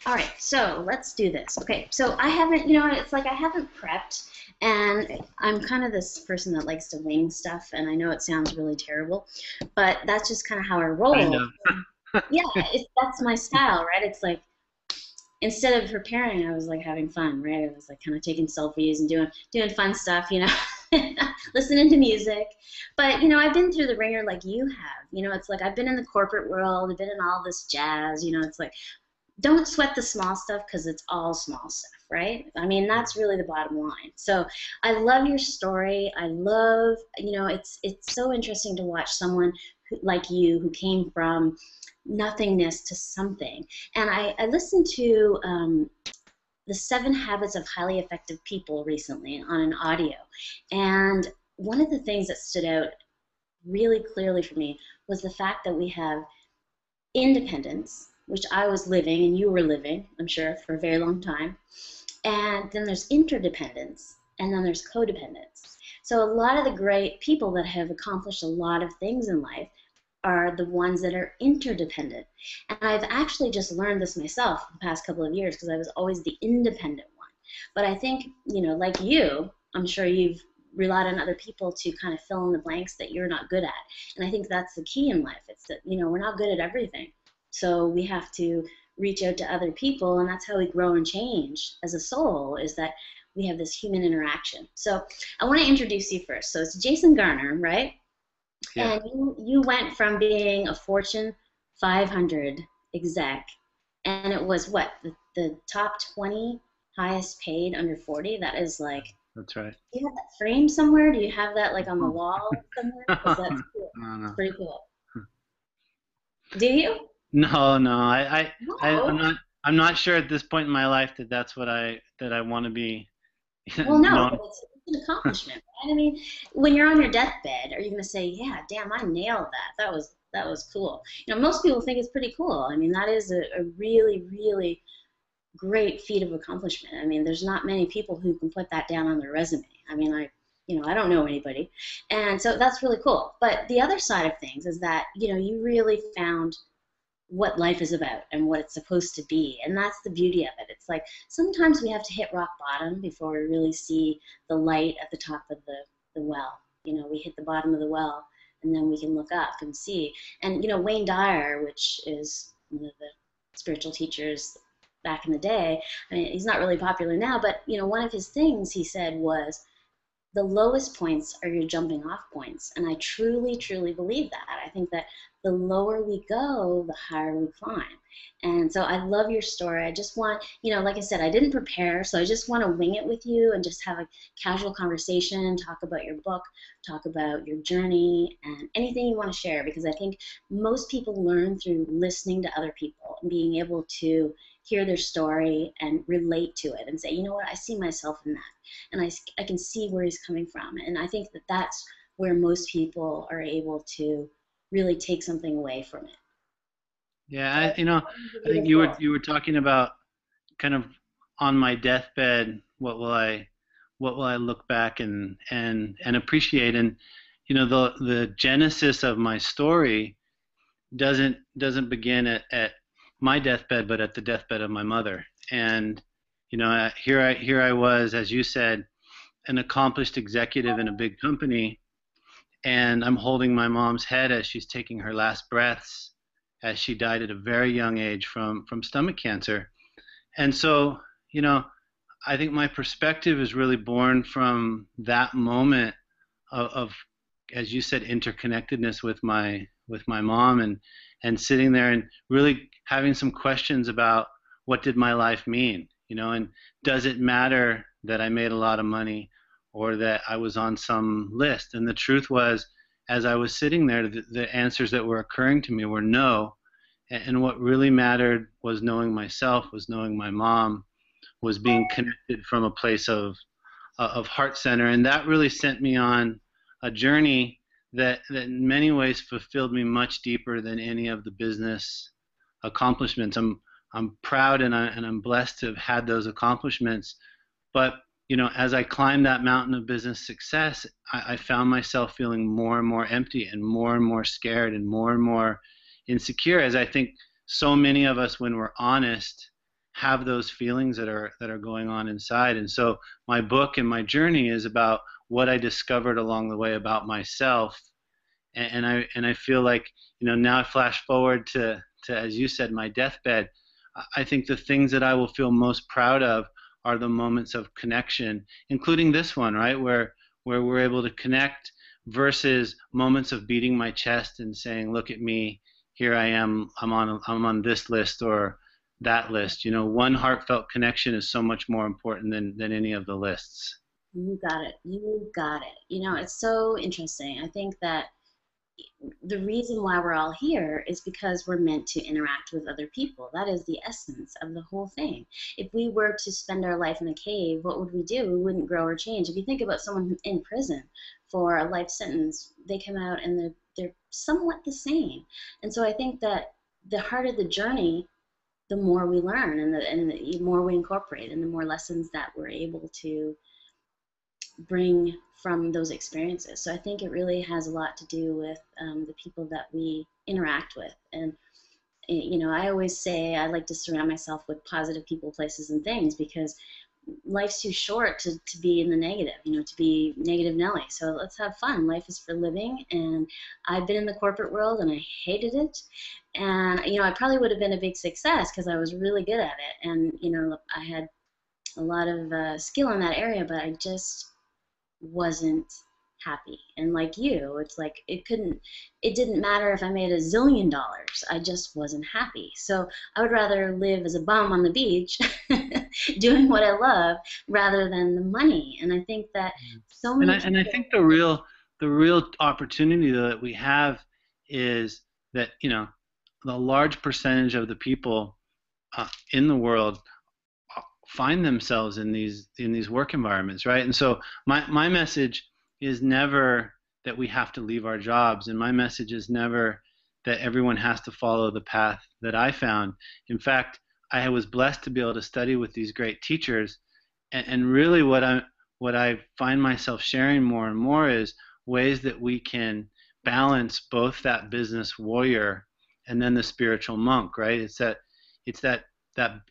All right, so let's do this. Okay, so I haven't, you know, it's like I haven't prepped, and I'm kind of this person that likes to wing stuff, and I know it sounds really terrible, but that's just kind of how I Kind roll. of. Yeah, that's my style, right? It's like instead of preparing, I was like having fun, right? I was like kind of taking selfies and doing fun stuff, you know, listening to music. But you know, I've been through the ringer like you have. You know, it's like I've been in the corporate world, I've been in all this jazz. You know, it's like don't sweat the small stuff because it's all small stuff, right? I mean, that's really the bottom line. So I love your story. I love, you know, it's so interesting to watch someone like you who came from nothingness to something. And I listened to the 7 Habits of Highly Effective People recently on an audio. And one of the things that stood out really clearly for me was the fact that we have independence, which I was living and you were living, I'm sure, for a very long time. And then there's interdependence, and then there's codependence. So a lot of the great people that have accomplished a lot of things in life are the ones that are interdependent. And I've actually just learned this myself the past couple of years because I was always the independent one. But I think, you know, like you, I'm sure you've relied on other people to kind of fill in the blanks that you're not good at. And I think that's the key in life. It's that, you know, we're not good at everything. So we have to reach out to other people, and that's how we grow and change as a soul, is that we have this human interaction. So I want to introduce you first. So it's Jason Garner, right? Yeah, And you went from being a Fortune 500 exec, and it was what, the top 20 highest paid under 40? That is like, that's right. do you have that frame somewhere? Do you have that like on the No, wall somewhere? Because that's cool. It's no, pretty cool. Do you? no. I'm No. not. I'm not sure at this point in my life that that's what I want to be Well, no, but known. it's an accomplishment, right? I mean, when you're on your deathbed, are you going to say, "Yeah, damn, I nailed that. That was cool." You know, most people think it's pretty cool. I mean, that is a really, really great feat of accomplishment. I mean, there's not many people who can put that down on their resume. I mean, you know, I don't know anybody, and so that's really cool. But the other side of things is that you know you really found what life is about and what it's supposed to be. And that's the beauty of it. It's like sometimes we have to hit rock bottom before we really see the light at the top of the well. You know, we hit the bottom of the well and then we can look up and see. And, you know, Wayne Dyer, which is one of the spiritual teachers back in the day, I mean, he's not really popular now, but, you know, one of his things he said was, the lowest points are your jumping off points. And I truly, truly believe that. I think that the lower we go, the higher we climb. And so I love your story. I just want, you know, like I said, I didn't prepare, so I just want to wing it with you and just have a casual conversation, talk about your book, talk about your journey, and anything you want to share, because I think most people learn through listening to other people and being able to hear their story and relate to it and say, you know what, I see myself in that and I can see where he's coming from. And I think that that's where most people are able to really take something away from it. Yeah, So I'm going to give I you think the floor. you were talking about kind of on my deathbed, what will I look back and appreciate? And the genesis of my story doesn't begin at my deathbed, but at the deathbed of my mother. And here I was, as you said, an accomplished executive in a big company, and I'm holding my mom's head as she's taking her last breaths, as she died at a very young age from stomach cancer. And so, you know, I think my perspective is really born from that moment of, as you said, interconnectedness with my mom, and sitting there and really having some questions about what did my life mean, and does it matter that I made a lot of money or that I was on some list? And the truth was, as I was sitting there, the answers that were occurring to me were no. And what really mattered was knowing myself, was knowing my mom, was being connected from a place of heart center. And that really sent me on a journey that in many ways fulfilled me much deeper than any of the business accomplishments. I'm proud and I'm blessed to have had those accomplishments. But as I climbed that mountain of business success, I found myself feeling more and more empty and more scared and more insecure, as I think so many of us, when we're honest, have those feelings that are going on inside. And so my book and my journey is about what I discovered along the way about myself. And I feel like, now I flash forward to, as you said, my deathbed. I think the things that I will feel most proud of are the moments of connection, including this one, right, where we're able to connect, versus moments of beating my chest and saying, "Look at me, here I am, I'm on this list or that list." One heartfelt connection is so much more important than any of the lists. You got it. You got it. It's so interesting. I think that the reason why we're all here is because we're meant to interact with other people. That is the essence of the whole thing. If we were to spend our life in a cave, what would we do? We wouldn't grow or change. If you think about someone who's in prison for a life sentence, they come out and they're somewhat the same. And so I think that the harder the journey, the more we learn, and the more we incorporate, and the more lessons that we're able to bring from those experiences. So I think it really has a lot to do with the people that we interact with. And, I always say I like to surround myself with positive people, places, and things, because life's too short to be in the negative, to be negative Nelly. So let's have fun. Life is for living. And I've been in the corporate world and I hated it. And, I probably would have been a big success because I was really good at it. And, I had a lot of skill in that area, but I just wasn't happy. And like you, it's like it didn't matter if I made $1 zillion. I just wasn't happy. So I would rather live as a bum on the beach doing what I love rather than the money. And I think that so And many I think the real opportunity that we have is that, the large percentage of the people in the world find themselves in these work environments, right? And so my message is never that we have to leave our jobs, and my message is never that everyone has to follow the path that I found. In fact, I was blessed to be able to study with these great teachers, and really what I find myself sharing more and more is ways that we can balance both that business warrior and then the spiritual monk, right? It's that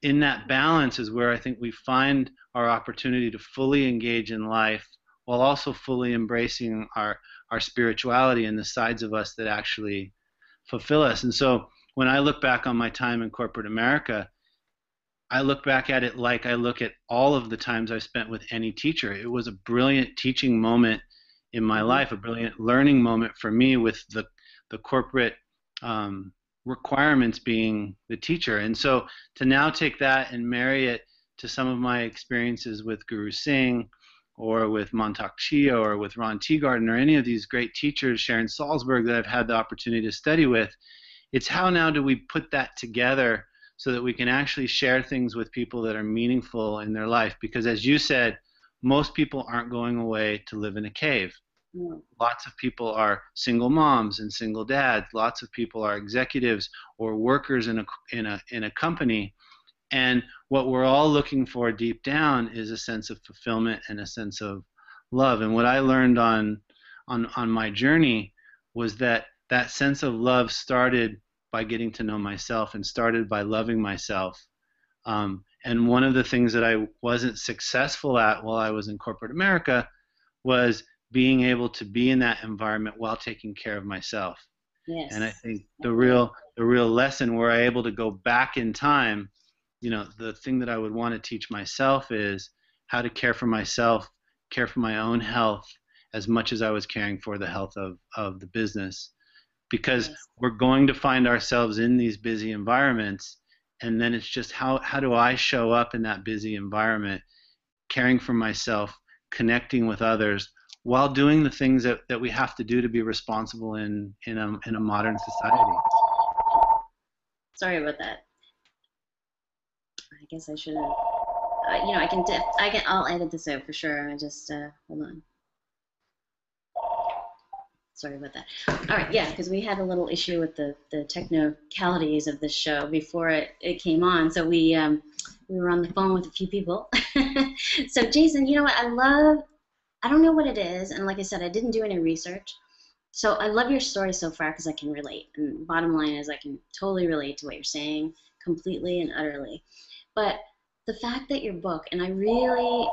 in that balance is where I think we find our opportunity to fully engage in life while also fully embracing our spirituality and the sides of us that actually fulfill us. And so when I look back on my time in corporate America, I look back at it like I look at all of the times I spent with any teacher. It was a brilliant teaching moment in my life, a brilliant learning moment for me, with the corporate requirements being the teacher. And so to now take that and marry it to some of my experiences with Guru Singh or with Montauk Chia or with Ron Teagarden or any of these great teachers, Sharon Salzberg, that I've had the opportunity to study with, it's how now do we put that together so that we can actually share things with people that are meaningful in their life. Because as you said, most people aren't going away to live in a cave. Yeah. Lots of people are single moms and single dads. Lots of people are executives or workers in a company. And what we're all looking for deep down is a sense of fulfillment and a sense of love. And what I learned on my journey was that that sense of love started by getting to know myself and started by loving myself. And one of the things that I wasn't successful at while I was in corporate America was being able to be in that environment while taking care of myself. Yes. And I think the real lesson where I'm able to go back in time, the thing that I would want to teach myself is how to care for myself, care for my own health as much as I was caring for the health of the business. Because Yes. we're going to find ourselves in these busy environments, and then it's just how do I show up in that busy environment, caring for myself, connecting with others, while doing the things that we have to do to be responsible in a modern society. Sorry about that. I guess I should have. I'll edit this out for sure. I just hold on. Sorry about that. All right, yeah, because we had a little issue with the technicalities of this show before it came on. So we were on the phone with a few people. So Jason, you know what I love? I don't know what it is, and like I said, I didn't do any research. So I love your story so far because I can relate. And bottom line is I can totally relate to what you're saying completely and utterly. But the fact that your book, and I really,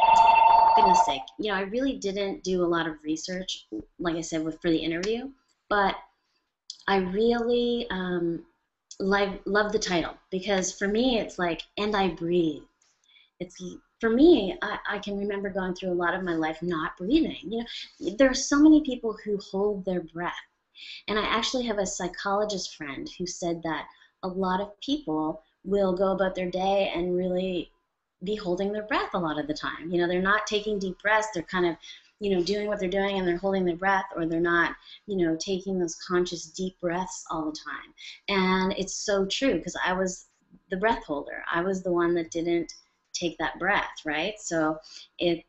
goodness sake, I really didn't do a lot of research, like I said, for the interview, but I really love the title, because for me it's like, and I breathe. It's, for me, I can remember going through a lot of my life not breathing. There are so many people who hold their breath. And I actually have a psychologist friend who said that a lot of people will go about their day and really be holding their breath a lot of the time. They're not taking deep breaths. They're kind of, doing what they're doing and they're holding their breath, or they're not, taking those conscious deep breaths all the time. And it's so true, because I was the breath holder. I was the one that didn't take that breath, right? So it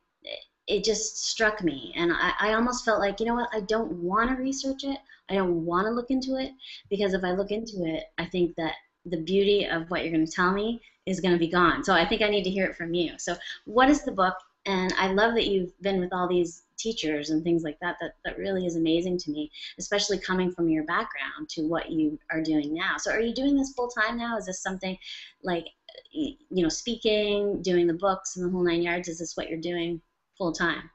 just struck me, and I almost felt like, you know what, I don't want to research it. I don't want to look into it, because if I look into it, I think that the beauty of what you're going to tell me is going to be gone. So I think I need to hear it from you. So what is the book? And I love that you've been with all these teachers and things like that. That really is amazing to me, especially coming from your background to what you are doing now. So are you doing this full time now? Is this something like, speaking, doing the books and the whole 9 yards? Is this what you're doing full time?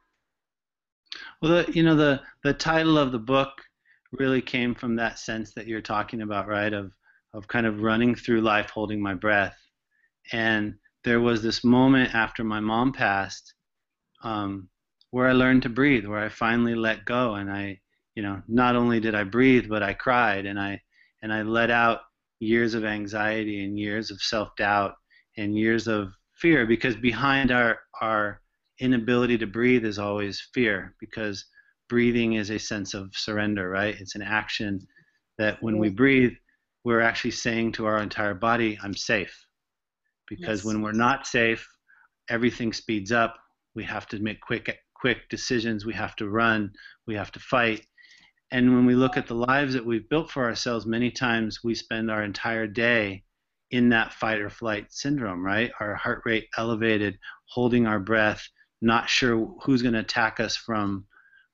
Well, the title of the book really came from that sense that you're talking about, right? Of kind of running through life holding my breath. And there was this moment after my mom passed, where I learned to breathe, where I finally let go, and not only did I breathe, but I cried, and I let out years of anxiety and years of self-doubt and years of fear, because behind our inability to breathe is always fear, because breathing is a sense of surrender, right? It's an action that when we breathe, we're actually saying to our entire body, I'm safe. Because Yes. when we're not safe, everything speeds up. We have to make quick decisions. We have to run. We have to fight. And when we look at the lives that we've built for ourselves, many times we spend our entire day in that fight or flight syndrome, right? Our heart rate elevated, holding our breath, not sure who's going to attack us from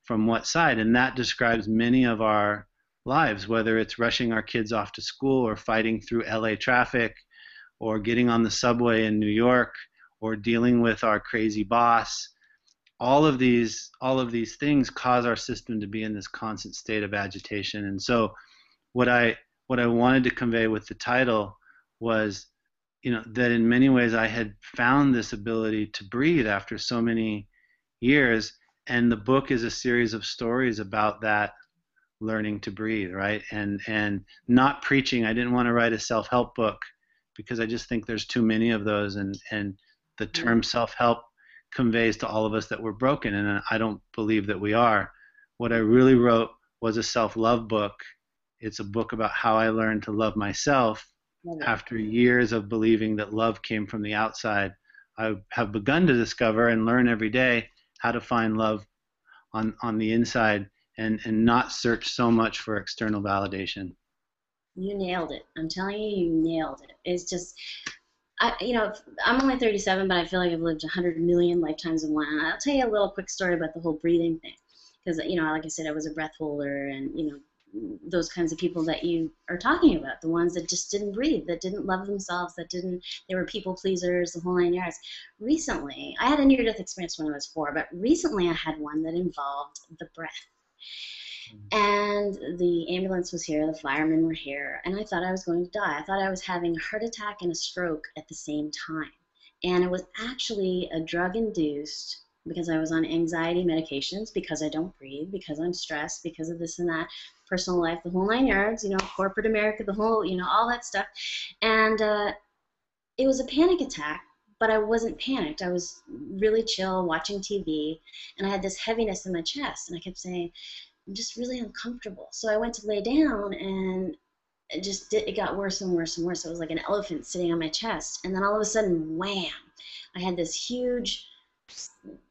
what side. And that describes many of our lives, whether it's rushing our kids off to school, or fighting through LA traffic, or getting on the subway in New York, or dealing with our crazy boss. All of these things cause our system to be in this constant state of agitation. And so what I wanted to convey with the title was, that in many ways I had found this ability to breathe after so many years, and the book is a series of stories about that learning to breathe, right? And not preaching. I didn't want to write a self-help book, because I just think there's too many of those, and the term self-help conveys to all of us that we're broken, and I don't believe that we are. What I really wrote was a self-love book. It's a book about how I learned to love myself after years of believing that love came from the outside. I have begun to discover and learn every day how to find love on the inside, and not search so much for external validation. You nailed it. I'm telling you, you nailed it. It's just, I'm only 37, but I feel like I've lived 100 million lifetimes of one. And I'll tell you a little quick story about the whole breathing thing. Because, like I said, I was a breath holder, and, those kinds of people that you are talking about, the ones that just didn't breathe, that didn't love themselves, they were people pleasers, the whole 9 yards. Recently, I had a near-death experience when I was 4, but recently I had one that involved the breath. And the ambulance was here, the firemen were here, and I thought I was going to die. I thought I was having a heart attack and a stroke at the same time. And it was actually a drug-induced, because I was on anxiety medications, because I don't breathe, because I'm stressed, because of this and that, personal life, the whole 9 yards, corporate America, the whole, all that stuff. And it was a panic attack, but I wasn't panicked. I was really chill, watching TV, and I had this heaviness in my chest, and I kept saying, I'm just really uncomfortable. So I went to lay down, and it got worse and worse and worse. It was like an elephant sitting on my chest. And then all of a sudden, wham, I had this huge,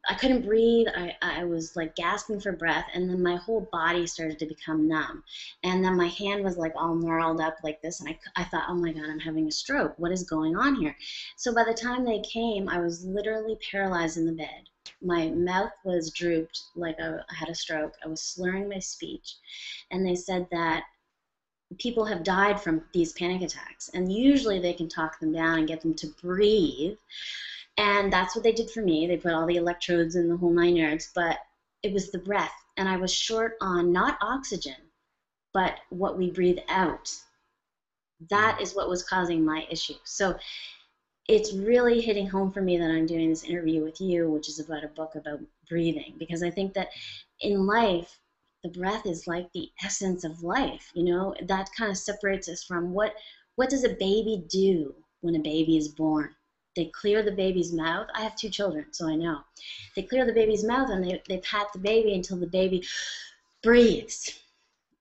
I couldn't breathe. I was like gasping for breath, and then my whole body started to become numb. And then my hand was like all gnarled up like this, and I thought, oh my God, I'm having a stroke. What is going on here? So by the time they came, I was literally paralyzed in the bed. My mouth was drooped like I had a stroke. I was slurring my speech. And they said that people have died from these panic attacks, and usually they can talk them down and get them to breathe. And that's what they did for me. They put all the electrodes in the whole 9 yards, but it was the breath. And I was short on not oxygen, but what we breathe out. That is what was causing my issue. So it's really hitting home for me that I'm doing this interview with you, which is about a book about breathing, because I think that in life, the breath is like the essence of life. That kind of separates us from what does a baby do when a baby is born? They clear the baby's mouth. I have 2 children, so I know. They clear the baby's mouth and they pat the baby until the baby breathes,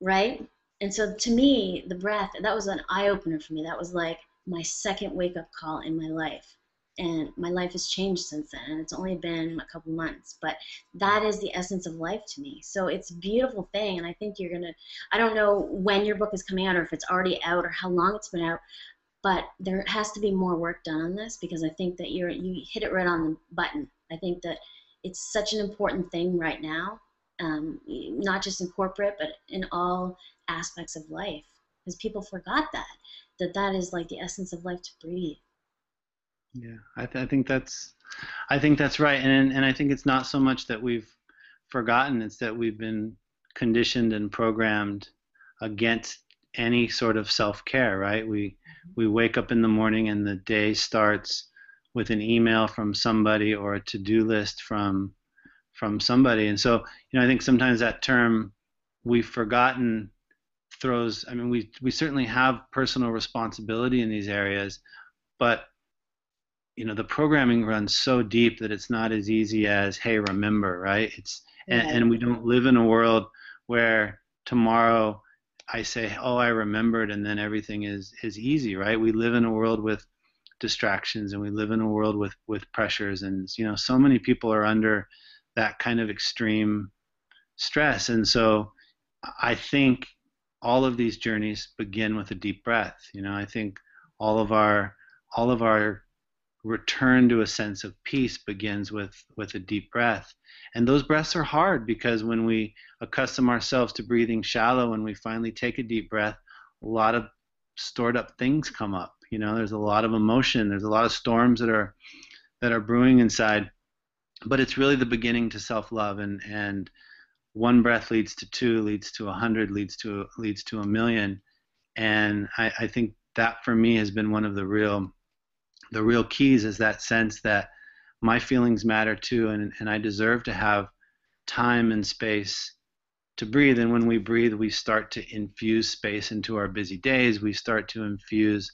right? And so to me, the breath, that was an eye-opener for me. That was like my second wake-up call in my life. And my life has changed since then, and it's only been a couple months. But that is the essence of life to me. So it's a beautiful thing, and I think you're going to, I don't know when your book is coming out or if it's already out or how long it's been out, but there has to be more work done on this, because I think that you hit it right on the button. I think that it's such an important thing right now, not just in corporate, but in all aspects of life, because people forgot that is like the essence of life, to breathe. Yeah, I think that's right, and I think it's not so much that we've forgotten; it's that we've been conditioned and programmed against any sort of self-care. Right? We wake up in the morning and the day starts with an email from somebody or a to-do list from somebody, and so I think sometimes that term we've forgotten throws. I mean, we certainly have personal responsibility in these areas, but the programming runs so deep that it's not as easy as, hey, remember, right? Right. And we don't live in a world where tomorrow I say, oh, I remembered, and then everything is easy, right? We live in a world with distractions, and we live in a world with pressures, and so many people are under that kind of extreme stress. And so I think all of these journeys begin with a deep breath. I think all of our return to a sense of peace begins with a deep breath. And those breaths are hard, because when we accustom ourselves to breathing shallow and we finally take a deep breath, a lot of stored up things come up. There's a lot of emotion, there's a lot of storms that are brewing inside. But it's really the beginning to self-love, and one breath leads to 2, leads to 100, leads to a million. And I think that for me has been one of the real keys, is that sense that my feelings matter too, and I deserve to have time and space to breathe. And when we breathe, we start to infuse space into our busy days. We start to infuse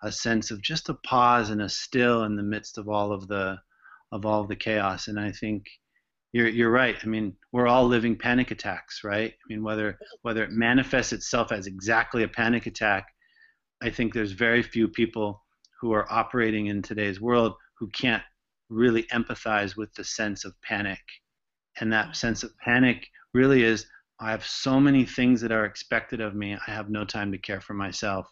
a sense of just a pause and a still in the midst of all of the chaos. And I think you're right. I mean, we're all living panic attacks, right? I mean, whether it manifests itself as exactly a panic attack, I think there's very few people who are operating in today's world who can't really empathize with the sense of panic. And that sense of panic really is, I have so many things that are expected of me, I have no time to care for myself.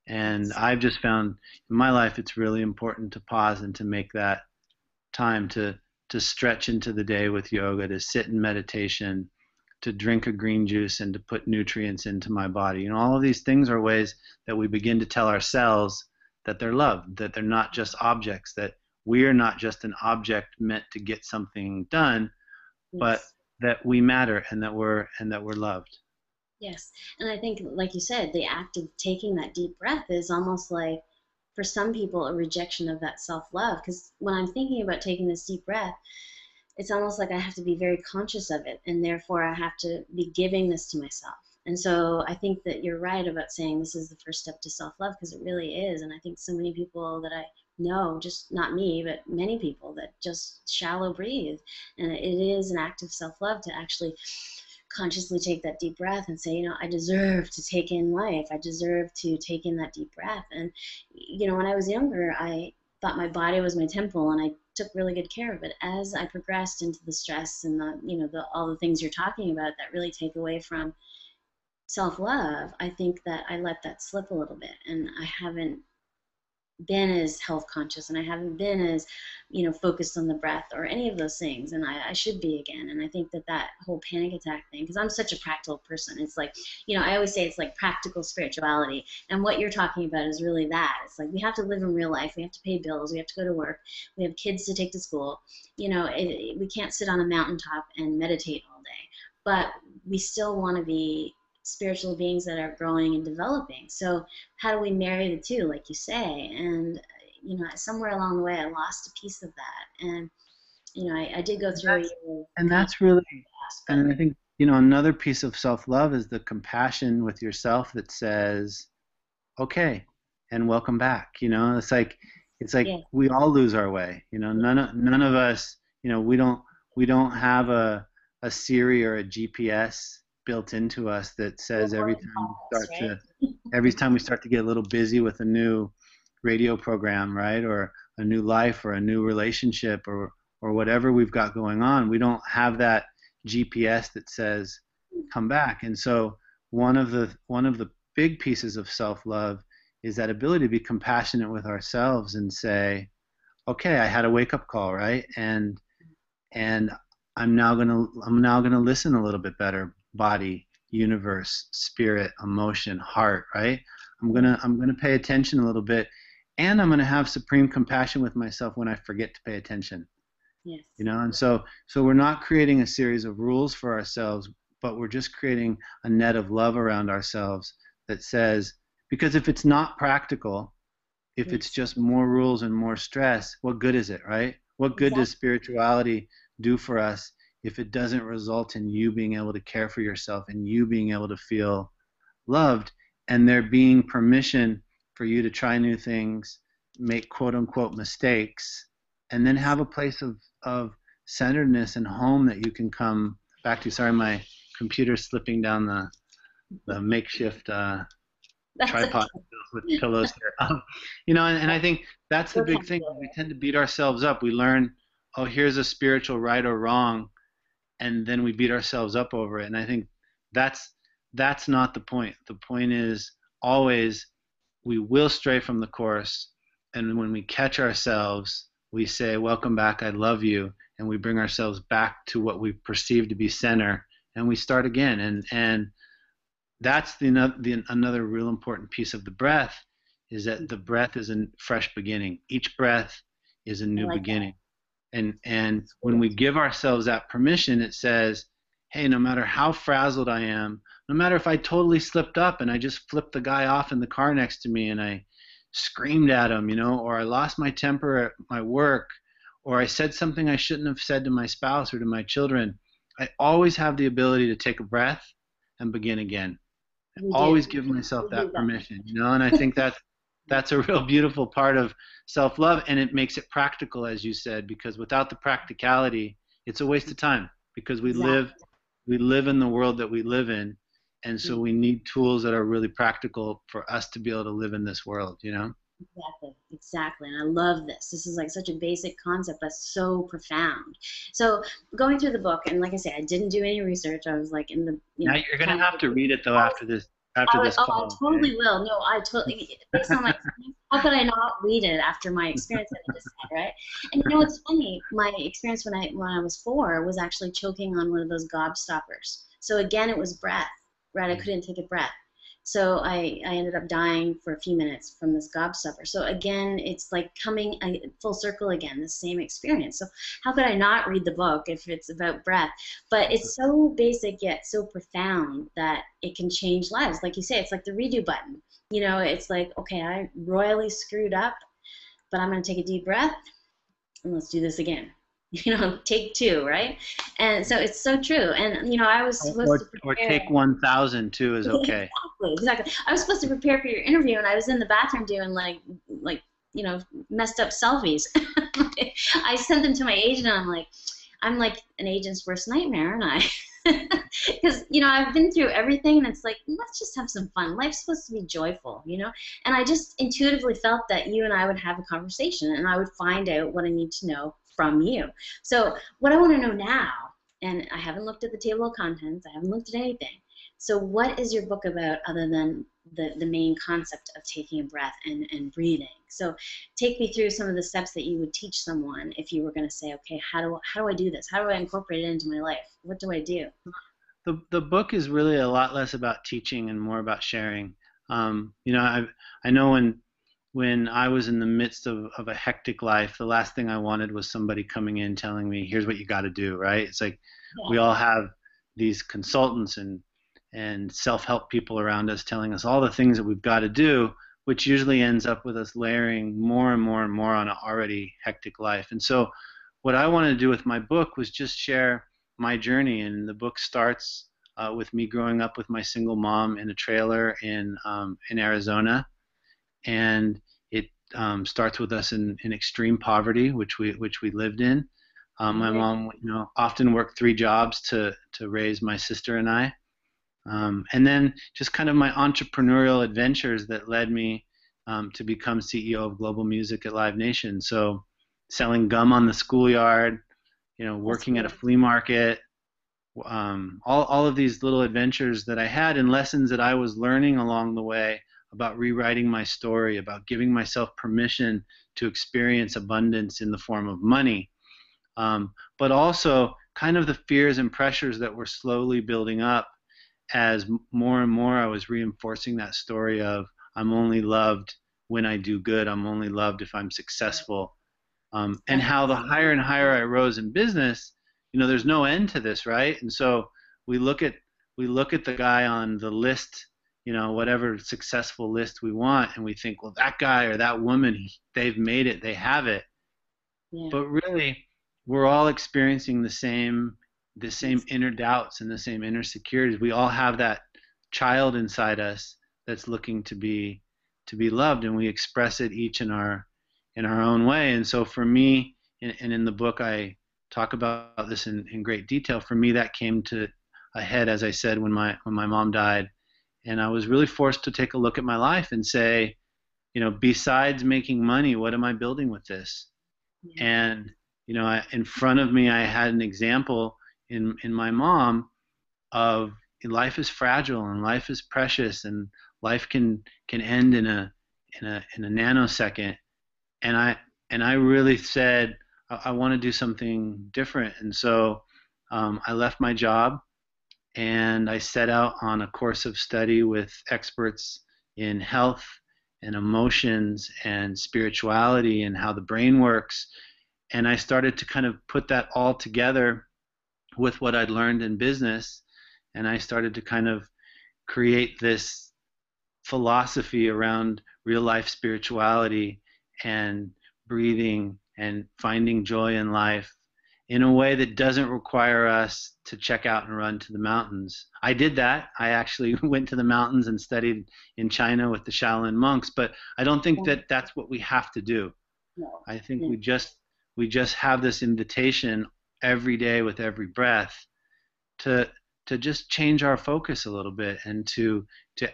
And I've just found in my life it's really important to pause and to make that time to stretch into the day with yoga, to sit in meditation, to drink a green juice, and to put nutrients into my body. All of these things are ways that we begin to tell ourselves that they're loved, that they're not just objects, that we are not just an object meant to get something done, but that we matter, and that we're loved. Yes. And I think, like you said, the act of taking that deep breath is almost like, for some people, a rejection of that self-love. Because when I'm thinking about taking this deep breath, it's almost like I have to be very conscious of it, and therefore I have to be giving this to myself. And so I think that you're right about saying this is the first step to self-love, because it really is. And I think so many people that I know, just not me, but many people, that just shallow breathe. And it is an act of self-love to actually consciously take that deep breath and say, I deserve to take in life. I deserve to take in that deep breath. And, when I was younger, I thought my body was my temple, and I took really good care of it. As I progressed into the stress and all the things you're talking about that really take away from self-love, I think that I let that slip a little bit, and I haven't been as health conscious, and I haven't been as, focused on the breath or any of those things, and I should be again. And I think that whole panic attack thing, because I'm such a practical person, it's like, I always say it's like practical spirituality, and what you're talking about is really that. It's like we have to live in real life, we have to pay bills, we have to go to work, we have kids to take to school. We can't sit on a mountaintop and meditate all day, but we still want to be spiritual beings that are growing and developing. So how do we marry the two, like you say? And somewhere along the way, I lost a piece of that. And I did go through a year of And that's really, loss, but and I think, another piece of self-love is the compassion with yourself that says, okay, and welcome back. It's like yeah, we all lose our way. None of us, we don't have a Siri or a GPS built into us that says or calls, right? every time we start to get a little busy with a new radio program, right, or a new life or a new relationship or whatever we've got going on, we don't have that GPS that says come back. And so one of the big pieces of self-love is that ability to be compassionate with ourselves and say, okay, I had a wake-up call, right? And I'm now gonna listen a little bit better. Body, universe, spirit, emotion, heart, right? I'm gonna pay attention a little bit, and I'm gonna have supreme compassion with myself when I forget to pay attention. Yes. And so we're not creating a series of rules for ourselves, but we're just creating a net of love around ourselves that says, because if it's not practical, if it's Yes. just more rules and more stress, what good is it, right? What good does Exactly. spirituality do for us if it doesn't result in you being able to care for yourself and you being able to feel loved, and there being permission for you to try new things, make quote unquote mistakes, and then have a place of centeredness and home that you can come back to. Sorry, my computer's slipping down the makeshift That's tripod okay. with pillows here. And I think that's the We're big thing. comfortable We here. tend to beat ourselves up. We learn, oh, here's a spiritual right or wrong, and then we beat ourselves up over it. And I think that's that's not the point. The point is always we will stray from the course, and when we catch ourselves, we say, "Welcome back. I love you," and we bring ourselves back to what we perceive to be center, and we start again. And that's another real important piece of the breath is that the breath is a fresh beginning. Each breath is a I new like that. beginning. And It's when good. we give ourselves that permission, it says, hey, no matter how frazzled I am, no matter if I totally slipped up and I just flipped the guy off in the car next to me and I screamed at him, or I lost my temper at my work, or I said something I shouldn't have said to my spouse or to my children, I always have the ability to take a breath and begin again. We do. Always give myself We do that that. permission, and I think that's a real beautiful part of self-love, and it makes it practical, as you said, because without the practicality, it's a waste of time because we live Exactly. we live in the world that we live in, and so we need tools that are really practical for us to be able to live in this world. Exactly, exactly. And I love this. This is like such a basic concept, but so profound. So going through the book, and like I say, I didn't do any research. I was like in the, Now you're going to trying have to. to read it though after this Oh, I call, okay? totally will. No, I totally, based on my experience, how could I not read it after my experience that I just had, right? And it's funny, my experience when I was 4 was actually choking on one of those gobstoppers. So again, it was breath, right? I couldn't take a breath. So I ended up dying for a few minutes from this gobstopper. So again, it's like coming full circle again, the same experience. So how could I not read the book if it's about breath? But it's so basic yet so profound that it can change lives. Like you say, it's like the redo button. It's like, okay, I royally screwed up, but I'm going to take a deep breath and let's do this again. Take two, right? And so it's so true. And I was supposed to Or prepare. take 1,000 too is okay. Exactly, exactly. I was supposed to prepare for your interview, and I was in the bathroom doing like messed up selfies. I sent them to my agent, and I'm like an agent's worst nightmare, and I, because I've been through everything, and it's like let's just have some fun. Life's supposed to be joyful. And I just intuitively felt that you and I would have a conversation, and I would find out what I need to know from you. So what I want to know now, and I haven't looked at the table of contents, I haven't looked at anything. So what is your book about other than the main concept of taking a breath and breathing. So take me through some of the steps that you would teach someone if you were going to say, okay, how do I do this? How do I incorporate it into my life? What do I do? The book is really a lot less about teaching and more about sharing. I know when I was in the midst of a hectic life, the last thing I wanted was somebody coming in telling me, here's what you got to do, right? It's like we Yeah. all have these consultants and self-help people around us telling us all the things that we've got to do, which usually ends up with us layering more and more and more on an already hectic life. And so what I wanted to do with my book was just share my journey. And the book starts with me growing up with my single mom in a trailer in Arizona, and it starts with us in extreme poverty, which we lived in. My Right. mom, often worked 3 jobs to raise my sister and I, and then just kind of my entrepreneurial adventures that led me to become CEO of Global Music at Live Nation. So, selling gum on the schoolyard, That's working at a great. flea market, all of these little adventures that I had and lessons that I was learning along the way about rewriting my story, about giving myself permission to experience abundance in the form of money, but also kind of the fears and pressures that were slowly building up as more and more I was reinforcing that story of I'm only loved when I do good, I'm only loved if I'm successful, and how the That's higher and higher I rose in business, there's no end to this, right? And so we look at we look at the guy on the list, whatever successful list we want, and we think, well, that guy or that woman, they've made it, they have it. yeah. But really, we're all experiencing the same Yes. inner doubts and the same inner insecurities. We all have that child inside us that's looking to be loved, and we express it each in our own way. And so for me, and in the book I talk about this in great detail. For me, that came to a head, as I said, when my mom died, and I was really forced to take a look at my life and say, besides making money, what am I building with this? Yeah. And in front of me, I had an example in my mom of life is fragile and life is precious and life can end in a nanosecond. And I really said I want to do something different. And so I left my job and I set out on a course of study with experts in health and emotions and spirituality and how the brain works. And I started to kind of put that all together with what I'd learned in business. And I started to kind of create this philosophy around real life spirituality and breathing and finding joy in life in a way that doesn't require us to check out and run to the mountains. I did that. I actually went to the mountains and studied in China with the Shaolin monks, but I don't think that that's what we have to do. No. I think No. we just have this invitation every day with every breath to to just change our focus a little bit and to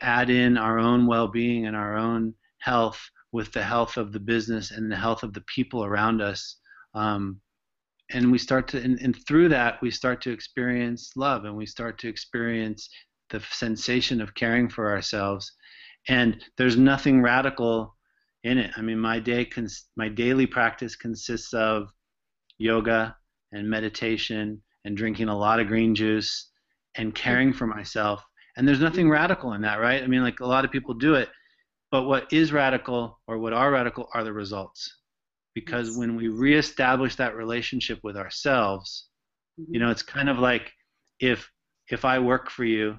add in our own well-being and our own health with the health of the business and the health of the people around us. Um, and we start to and through that we start to experience love, and we start to experience the sensation of caring for ourselves. And there's nothing radical in it. I mean, my daily practice consists of yoga and meditation and drinking a lot of green juice and caring for myself. And there's nothing radical in that, right? I mean, like a lot of people do it, but what is radical or what are radical are the results. Because Yes. when we reestablish that relationship with ourselves, Mm-hmm. it's kind of like if if I work for you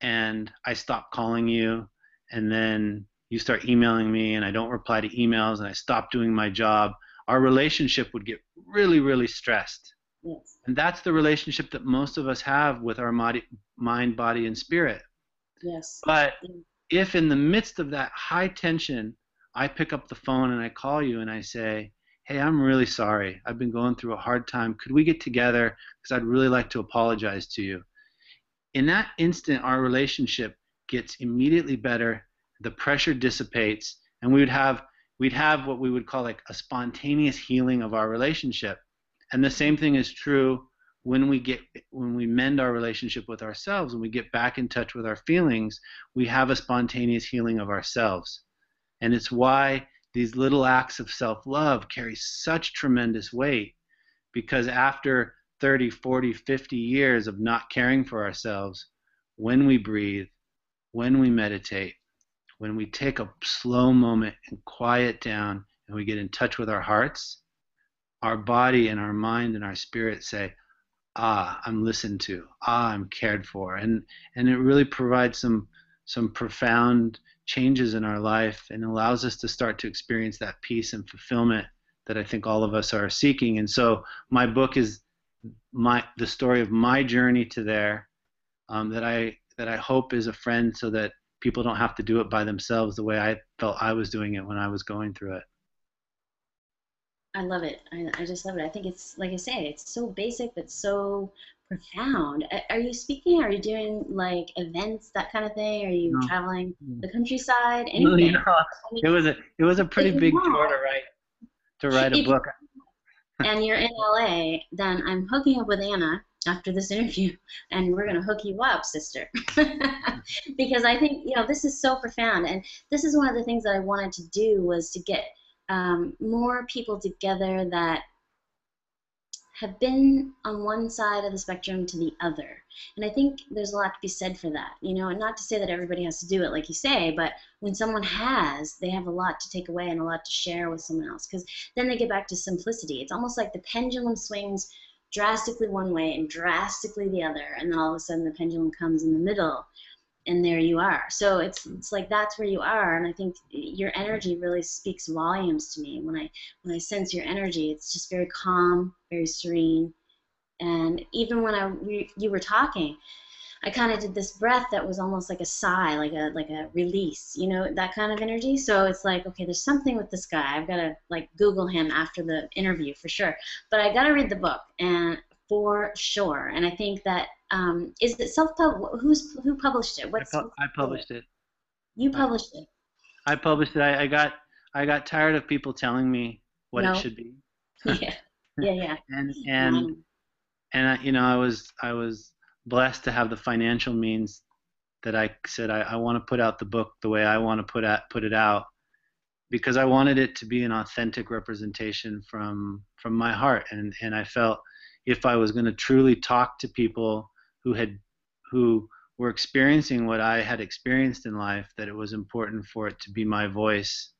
and I stop calling you and then you start emailing me and I don't reply to emails and I stop doing my job, our relationship would get really, really stressed. Yes. And that's the relationship that most of us have with our mind, body, and spirit. Yes. But Yeah. if in the midst of that high tension, I pick up the phone and I call you and I say, hey, I'm really sorry. I've been going through a hard time. Could we get together? Because I'd really like to apologize to you. In that instant, our relationship gets immediately better. The pressure dissipates, and we'd have what we would call like a spontaneous healing of our relationship. And the same thing is true when we mend our relationship with ourselves, and we get back in touch with our feelings, we have a spontaneous healing of ourselves. And it's why these little acts of self-love carry such tremendous weight, because after 30, 40, 50 years of not caring for ourselves, when we breathe, when we meditate, when we take a slow moment and quiet down and we get in touch with our hearts, our body and our mind and our spirit say, ah, I'm listened to, ah, I'm cared for. And it really provides some profound changes in our life and allows us to start to experience that peace and fulfillment that I think all of us are seeking. And so my book is the story of my journey to there, that I hope is a friend, so that people don't have to do it by themselves the way I felt I was doing it when I was going through it. I love it. I just love it. I think it's, like I say, it's so basic but so profound. Are you speaking? Are you doing like events, that kind of thing? Are you No, traveling the countryside? no, Anything? I mean, it was a pretty if you're big chore not, to write a if you, book. and you're in LA, then I'm hooking up with Anna after this interview, and we're gonna hook you up, sister. Because I think, this is so profound, and this is one of the things that I wanted to do, was to get more people together that have been on one side of the spectrum to the other. And I think there's a lot to be said for that, and not to say that everybody has to do it like you say, but when someone has, they have a lot to take away and a lot to share with someone else, because then they get back to simplicity. It's almost like the pendulum swings drastically one way and drastically the other, and then all of a sudden the pendulum comes in the middle, and there you are. So it's like that's where you are, and I think your energy really speaks volumes to me. When I sense your energy, it's just very calm, very serene. And even when you were talking, I kind of did this breath that was almost like a sigh, like a release, that kind of energy. So it's like, okay, there's something with this guy. I've got to like Google him after the interview for sure. But I got to read the book, and for sure. And I think that is it self-pub? Who published it? I published it. You I, published it? I published it. I got tired of people telling me what it No. should be. Yeah. Yeah. Yeah. and No, and and I was blessed to have the financial means, that I said I want to put out the book the way I want to put it out, because I wanted it to be an authentic representation from my heart, and I felt if I was going to truly talk to people who were experiencing what I had experienced in life, that it was important for it to be my voice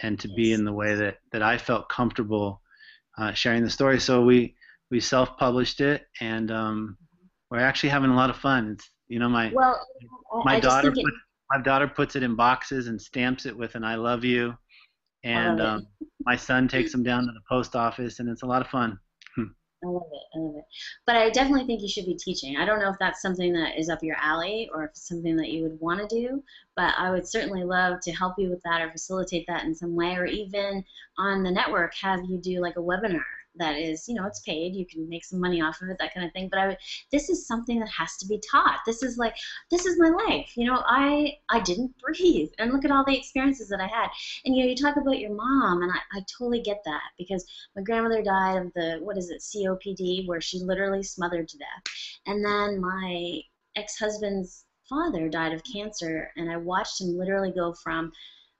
and to be yes. in the way that I felt comfortable sharing the story. So we self-published it, and we're actually having a lot of fun. It's Well, my I just daughter think it. my daughter puts it in boxes and stamps it with an "I love you," I love and it. my son takes them down to the post office, and it's a lot of fun. I love it. I love it. But I definitely think you should be teaching. I don't know if that's something that is up your alley or if it's something that you would want to do, but I would certainly love to help you with that or facilitate that in some way, or even on the network have you do like a webinar that is, it's paid. You can make some money off of it, that kind of thing. But this is something that has to be taught. This is my life. I didn't breathe, and look at all the experiences that I had. And you talk about your mom, and I totally get that, because my grandmother died of the, what is it, COPD, where she literally smothered to death. And then my ex-husband's father died of cancer, and I watched him literally go from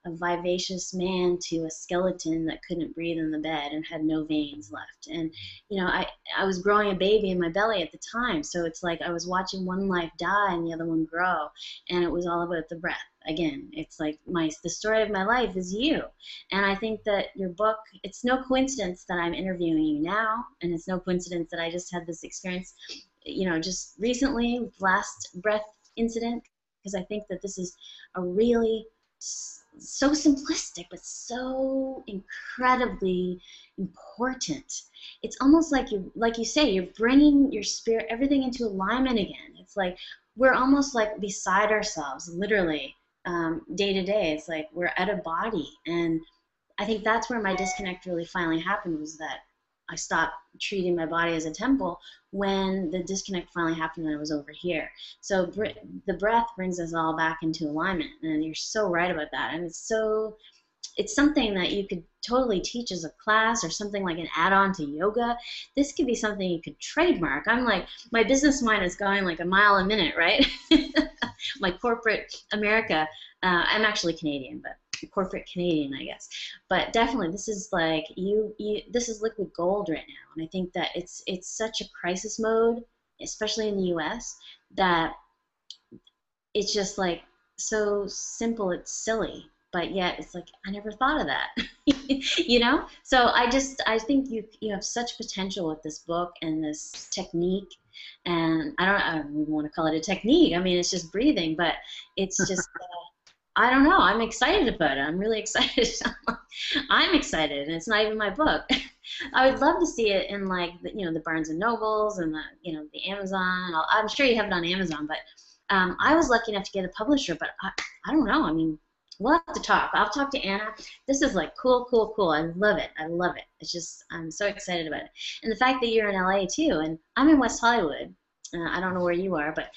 a vivacious man to a skeleton that couldn't breathe in the bed and had no veins left. And I was growing a baby in my belly at the time, so it's like I was watching one life die and the other one grow, and it was all about the breath. Again, it's like the story of my life is you. And I think that your book, it's no coincidence that I'm interviewing you now, and it's no coincidence that I just had this experience just recently with last breath incident, because I think that this is a really so simplistic but so incredibly important. It's almost like you say, you're bringing your spirit, everything into alignment again. It's like we're almost like beside ourselves, literally, day to day. It's like we're at a body, and I think that's where my disconnect really finally happened, was that I stopped treating my body as a temple when the disconnect finally happened and I was over here. So the breath brings us all back into alignment, and you're so right about that. And it's so it's something that you could totally teach as a class or something like an add-on to yoga. This could be something you could trademark. I'm like, my business mind is going like a mile a minute, right? My corporate America. I'm actually Canadian, but corporate Canadian, I guess. But definitely, this is like this is liquid gold right now, and I think that it's such a crisis mode, especially in the U.S., that it's just like so simple, it's silly, but yet it's like I never thought of that. You know? So I think you have such potential with this book and this technique, and I don't even want to call it a technique. I mean, it's just breathing, but it's just I don't know. I'm excited about it. I'm really excited. I'm excited, and it's not even my book. I would love to see it in like the Barnes and Nobles and the Amazon. I'm sure you have it on Amazon, but I was lucky enough to get a publisher, but I don't know. I mean, we'll have to talk. I'll talk to Anna. This is like cool, cool, cool. I love it. I love it. It's just I'm so excited about it, and the fact that you're in LA too, and I'm in West Hollywood. I don't know where you are, but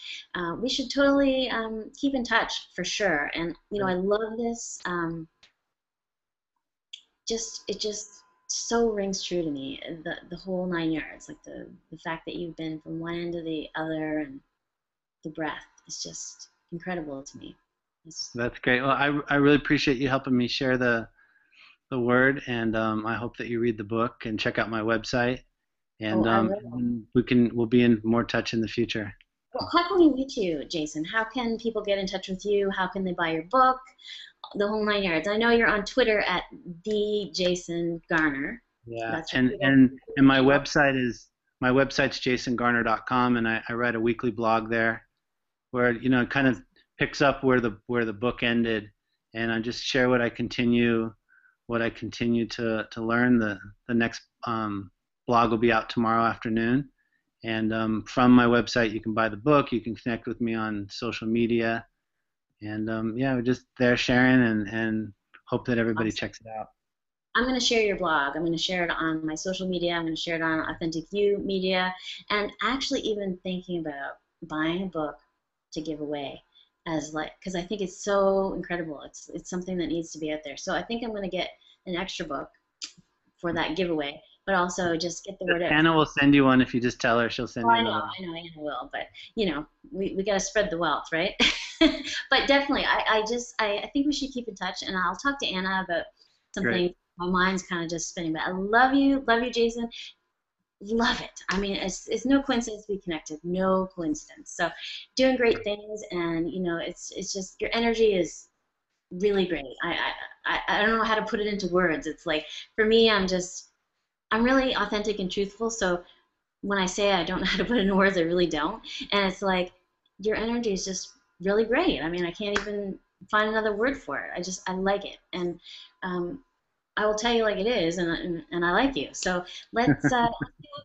we should totally keep in touch for sure. And I love this. It just so rings true to me. The whole 9 yards, like the fact that you've been from one end to the other, and the breath is just incredible to me. That's great. Well, I really appreciate you helping me share the word, and I hope that you read the book and check out my website. And we'll be in more touch in the future. Well, how can we reach you, Jason? How can people get in touch with you? How can they buy your book? The whole 9 yards. I know you're on Twitter at the Jason Garner. Yeah, and my website's jasongarner.com, and I write a weekly blog there, where it kind of picks up where the book ended, and I just share what I continue to learn. The next blog will be out tomorrow afternoon, and from my website you can buy the book. You can connect with me on social media, and we're just there sharing, and hope that everybody checks it out. I'm going to share your blog. I'm going to share it on my social media. I'm going to share it on Authentic You Media, and actually even thinking about buying a book to give away because I think it's so incredible. It's something that needs to be out there. So I think I'm going to get an extra book for that giveaway, but also just get the word out. Anna will send you one if you just tell her. She'll send you one. I know Anna will, but we got to spread the wealth, right? But definitely, I think we should keep in touch, and I'll talk to Anna about something. Great. My mind's kind of just spinning, but I love you, Jason. Love it. I mean, it's no coincidence we connected. No coincidence. So, doing great things, and it's just your energy is really great. I don't know how to put it into words. It's like for me, I'm really authentic and truthful. So when I say I don't know how to put it into words, I really don't. And it's like your energy is just really great. I mean, I can't even find another word for it. I like it, and I will tell you like it is, and I like you. So let's see what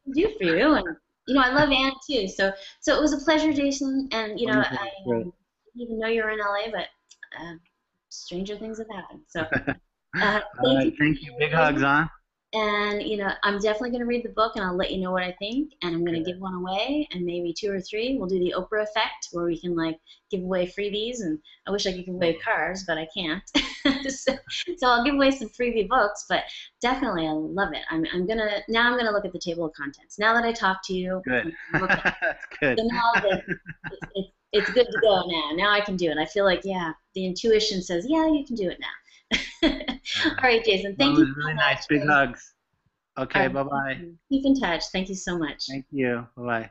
we can do for you. And I love Anna too. So it was a pleasure, Jason. And I didn't even know you were in LA, but stranger things have happened. So thank you. Big hugs, huh? And I'm definitely going to read the book, and I'll let you know what I think. And I'm going to give one away, and maybe 2 or 3. We'll do the Oprah effect, where we can like give away freebies. And I wish I could give away cars, but I can't. so I'll give away some freebie books. But definitely, I love it. I'm gonna look at the table of contents now that I talked to you. Good. That's good. So now it's good to go now. Now I can do it. I feel like the intuition says you can do it now. All right, Jason. Thank you. That was really nice. Big hugs. Okay, bye-bye. Keep in touch. Thank you so much. Thank you. Bye-bye.